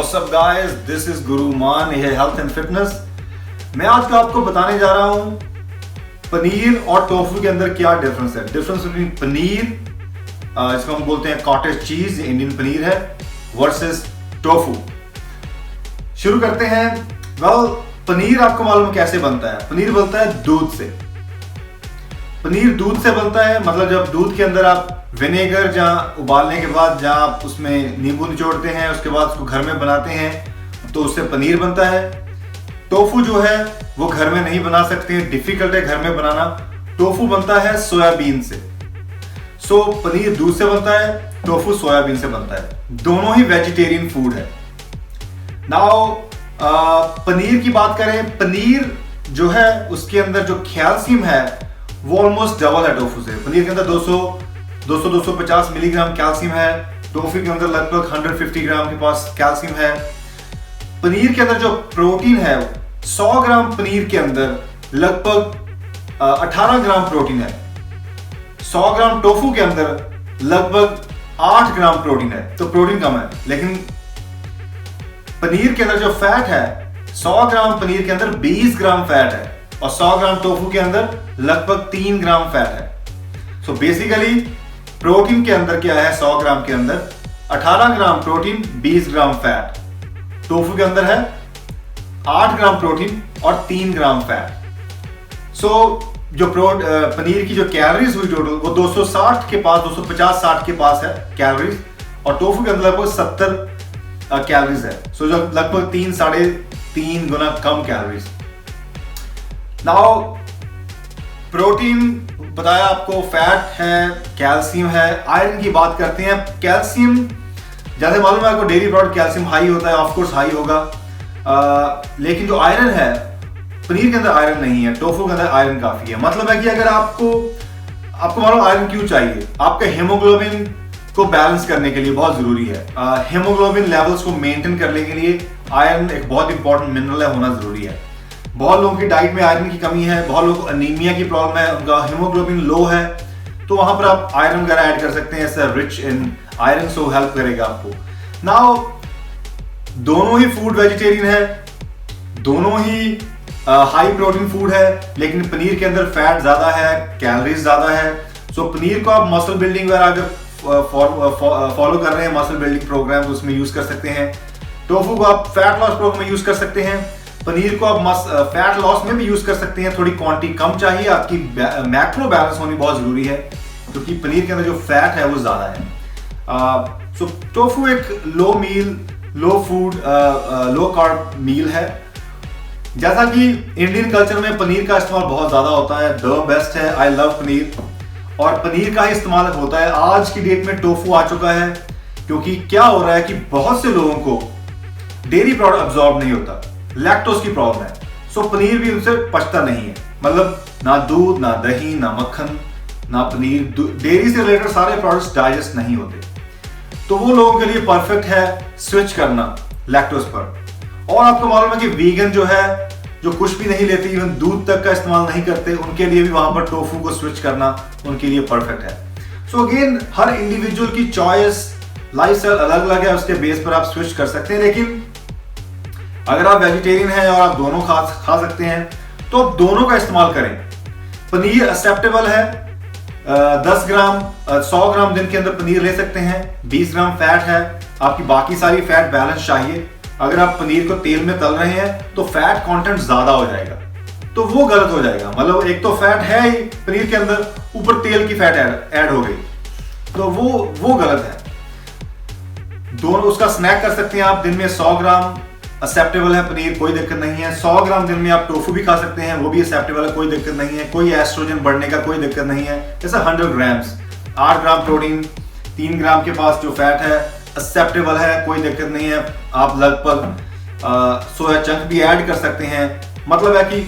What's up guys, this is गुरु मान, ये health and fitness. मैं आज का आपको बताने जा रहा हूं पनीर और टोफू के अंदर क्या डिफरेंस है। डिफरेंस बिटवीन पनीर, इसको हम बोलते हैं कॉटेज चीज, इंडियन पनीर है, वर्सेस टोफू। शुरू करते हैं। पनीर आपको मालूम कैसे बनता है? पनीर बनता है दूध से। पनीर दूध से बनता है, मतलब जब दूध के अंदर आप विनेगर जहाँ उबालने के बाद जहाँ आप उसमें नींबू निचोड़ते हैं, उसके बाद उसको घर में बनाते हैं तो उससे पनीर बनता है। टोफू जो है वो घर में नहीं बना सकते हैं, डिफिकल्ट है घर में बनाना। टोफू बनता है सोयाबीन से। पनीर दूध से बनता है, टोफू सोयाबीन से बनता है। दोनों ही वेजिटेरियन फूड है। नाउ पनीर की बात करें, पनीर जो है उसके अंदर जो कैल्शियम है वो ऑलमोस्ट डबल है टोफू से। पनीर के अंदर 200-250 मिलीग्राम कैल्शियम है, टोफू के अंदर लगभग 150 ग्राम के पास कैल्शियम है। पनीर के अंदर जो प्रोटीन है, 100 ग्राम पनीर के अंदर लगभग 18 ग्राम प्रोटीन है। 100 ग्राम टोफू के अंदर लगभग 8 ग्राम प्रोटीन है, तो प्रोटीन कम है। लेकिन पनीर के अंदर जो फैट है, 100 ग्राम पनीर के अंदर 20 ग्राम फैट है और 100 ग्राम टोफू के अंदर लगभग 3 ग्राम फैट है। बेसिकली प्रोटीन के अंदर क्या है? 100 ग्राम के अंदर 18 ग्राम प्रोटीन, 20 ग्राम फैट। टोफू के अंदर है 8 ग्राम प्रोटीन और 3 ग्राम फैट। जो पनीर की जो कैलोरीज हुई टोटल वो 260 के पास, 250-60 के पास है कैलोरीज, और टोफू के अंदर लगभग 70 कैलोरीज है। जो लगभग 3-3.5 गुना कम कैलोरीज। नाउ प्रोटीन बताया आपको, फैट है, कैल्शियम है। आयरन की बात करते हैं। कैल्शियम जैसे मालूम है आपको, डेयरी प्रोडक्ट कैल्शियम हाई होता है, ऑफ कोर्स हाई होगा। लेकिन जो आयरन है, पनीर के अंदर आयरन नहीं है, टोफू के अंदर आयरन काफी है। मतलब है कि अगर आपको मालूम आयरन क्यों चाहिए? आपके हेमोग्लोबिन को बैलेंस करने के लिए बहुत जरूरी है। हेमोग्लोबिन लेवल्स को मेंटेन करने के लिए आयरन एक बहुत इंपॉर्टेंट मिनरल है, होना जरूरी है। बहुत लोगों की डाइट में आयरन की कमी है, बहुत लोगों को अनीमिया की प्रॉब्लम है, उनका हीमोग्लोबिन लो है, तो वहां पर आप आयरन वगैरह ऐड कर सकते हैं। ऐसा rich in iron, so help करेगा आपको। नाउ दोनों ही फूड वेजिटेरियन है, दोनों ही हाई प्रोटीन फूड है, लेकिन पनीर के अंदर फैट ज्यादा है, कैलोरीज ज्यादा है। पनीर को आप मसल बिल्डिंग वगैरह अगर फॉलो कर रहे हैं, मसल बिल्डिंग प्रोग्राम, तो उसमें यूज कर सकते हैं। टोफू को आप फैट लॉस प्रोग्राम में यूज कर सकते हैं। पनीर को आप फैट लॉस में भी यूज कर सकते हैं। थोड़ी क्वांटिटी कम चाहिए, आपकी मैक्रो बैलेंस होनी बहुत जरूरी है, क्योंकि पनीर के अंदर जो फैट है वो ज्यादा है। टोफू एक लो कार्ब मील है। जैसा कि इंडियन कल्चर में पनीर का इस्तेमाल बहुत ज्यादा होता है, द बेस्ट है, आई लव पनीर, और पनीर का ही इस्तेमाल होता है। आज की डेट में टोफू आ चुका है, क्योंकि क्या हो रहा है कि बहुत से लोगों को डेयरी प्रोडक्ट अब्सॉर्ब नहीं होता, लैक्टोज की प्रॉब्लम है। पनीर भी उनसे पचता नहीं है, मतलब ना दूध, ना दही, ना मक्खन, ना पनीर, डेयरी से रिलेटेड सारे प्रोडक्ट्स डाइजेस्ट नहीं होते। तो वो लोगों के लिए परफेक्ट है स्विच करना लैक्टोज पर। और आपको मालूम है कि वीगन जो है, जो कुछ भी नहीं लेते, इवन दूध तक का इस्तेमाल नहीं करते, उनके लिए भी वहां पर टोफू को स्विच करना उनके लिए परफेक्ट है। अगेन हर इंडिविजुअल की चॉइस, लाइफस्टाइल अलग अलग है, उसके बेस पर आप स्विच कर सकते हैं। लेकिन अगर आप वेजिटेरियन हैं और आप दोनों खा सकते हैं, तो आप दोनों का इस्तेमाल करें। पनीर एक्सेप्टेबल है, 10 ग्राम 100 ग्राम दिन के अंदर पनीर ले सकते हैं। 20 ग्राम फैट है, आपकी बाकी सारी फैट बैलेंस चाहिए। अगर आप पनीर को तेल में तल रहे हैं तो फैट कंटेंट ज्यादा हो जाएगा, तो वो गलत हो जाएगा। मतलब एक तो फैट है ही पनीर के अंदर, ऊपर तेल की फैट ऐड हो गई, तो वो गलत है। दोनों उसका स्नैक कर सकते हैं आप। दिन में 100 ग्राम एक्सेप्टेबल है पनीर, कोई दिक्कत नहीं है। 100 ग्राम दिन में आप टोफू भी खा सकते हैं, वो भी एक्सेप्टेबल है, कोई दिक्कत नहीं है। कोई एस्ट्रोजन बढ़ने का कोई दिक्कत नहीं है। जैसे 100 ग्राम्स, 8 ग्राम प्रोटीन, 3 ग्राम के पास जो फैट है, एक्सेप्टेबल है, कोई दिक्कत नहीं है। आप लगभग सोया चंक भी ऐड कर सकते हैं। मतलब है कि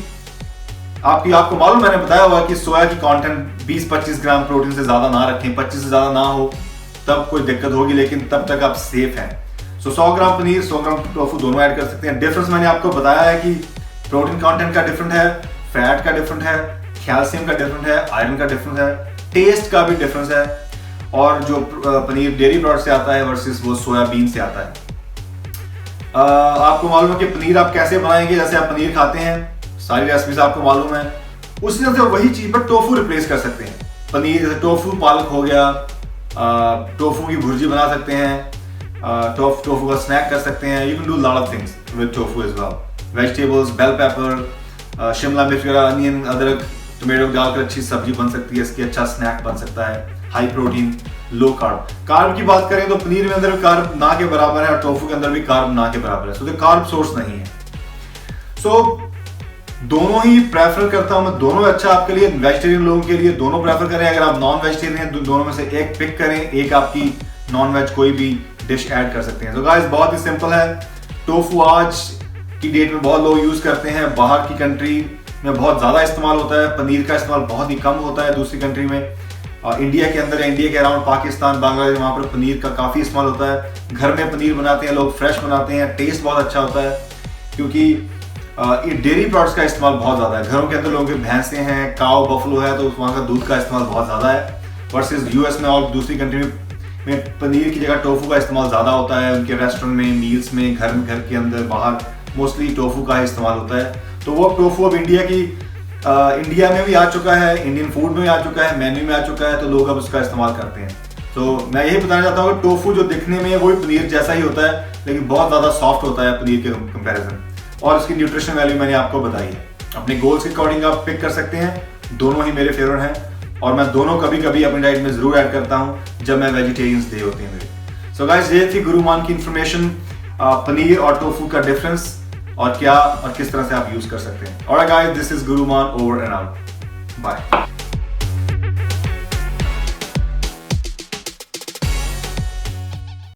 आपको मालूम, मैंने बताया हुआ कि सोया की कंटेंट 20-25 ग्राम प्रोटीन से ज्यादा ना रखें, 25 से ज्यादा ना हो, तब कोई दिक्कत होगी, लेकिन तब तक आप सेफ हैं। 100 ग्राम पनीर, 100 ग्राम टोफू दोनों ऐड कर सकते हैं। डिफरेंस मैंने आपको बताया है कि प्रोटीन कंटेंट का डिफरेंट है, फैट का डिफरेंट है, कैल्शियम का डिफरेंट है, आयरन का डिफरेंस है, टेस्ट का भी डिफरेंस है। और जो पनीर डेयरी प्रोडक्ट से आता है वर्सेस वो सोयाबीन से आता है। आपको मालूम है कि पनीर आप कैसे बनाएंगे, जैसे आप पनीर खाते हैं, सारी रेसिपीज आपको मालूम है, उसी तरह से वही चीज पर टोफू रिप्लेस कर सकते हैं। पनीर जैसे टोफू पालक हो गया, टोफू की भुर्जी बना सकते हैं, टोफू का स्नैक कर सकते हैं। You can do lot of things with tofu as well. Vegetables, bell pepper, शिमला मिर्च वगैरह, अनियन, अदरक, टोमेटो डालकर अच्छी सब्जी बन सकती है, इसकी अच्छा स्नैक बन सकता है। High protein, low carb. Carb की बात करें तो पनीर में अंदर कार्ब ना के बराबर है और टोफू के अंदर भी कार्ब ना के बराबर है, सो कार्ब सोर्स नहीं है। सो दोनों ही प्रेफर करता हूं मैं, दोनों अच्छा आपके लिए। वेजिटेरियन लोगों के लिए दोनों प्रेफर करें। अगर आप नॉन वेजिटेरियन हैं, दोनों में से एक पिक करें, एक आपकी नॉन वेज कोई भी डिश ऐड कर सकते हैं। तो गाइस बहुत ही सिंपल है। टोफू आज की डेट में बहुत लोग यूज करते हैं, बाहर की कंट्री में बहुत ज्यादा इस्तेमाल होता है। पनीर का इस्तेमाल बहुत ही कम होता है दूसरी कंट्री में। इंडिया के अंदर, इंडिया के अराउंड, पाकिस्तान, बांग्लादेश, वहां पर पनीर का काफी इस्तेमाल होता है। घर में पनीर बनाते हैं लोग, फ्रेश बनाते हैं, टेस्ट बहुत अच्छा होता है, क्योंकि ये डेयरी प्रोडक्ट्स का इस्तेमाल बहुत ज्यादा है। घरों के अंदर लोगों के भैंसे हैं, काव, बफलो है, तो वहाँ का दूध का इस्तेमाल बहुत ज्यादा है। वर्सेस यूएस में और दूसरी कंट्री में पनीर की जगह टोफू का इस्तेमाल ज्यादा होता है। उनके रेस्टोरेंट में, मील्स में, घर के अंदर, बाहर मोस्टली टोफू का इस्तेमाल होता है। तो वो टोफू अब इंडिया में भी आ चुका है, इंडियन फूड में भी आ चुका है, मेन्यू में आ चुका है, तो लोग अब उसका इस्तेमाल करते हैं। तो मैं यही बताना चाहता हूँ कि टोफू जो दिखने में वही पनीर जैसा ही होता है, लेकिन बहुत ज्यादा सॉफ्ट होता है पनीर के कंपैरिजन, और इसकी न्यूट्रिशन वैल्यू मैंने आपको बताई है। अपने गोल्स के अकॉर्डिंग आप पिक कर सकते हैं। दोनों ही मेरे फेवरेट हैं और मैं दोनों कभी कभी अपनी डाइट में जरूर ऐड करता हूं जब मैं वेजिटेरियंस डे होते हैं मेरे। सो गाइस, ये थी गुरुमान की इंफॉर्मेशन, पनीर और टोफू का डिफरेंस और क्या और किस तरह से आप यूज कर सकते हैं। Alright guys, this is Guruman, over and out, bye.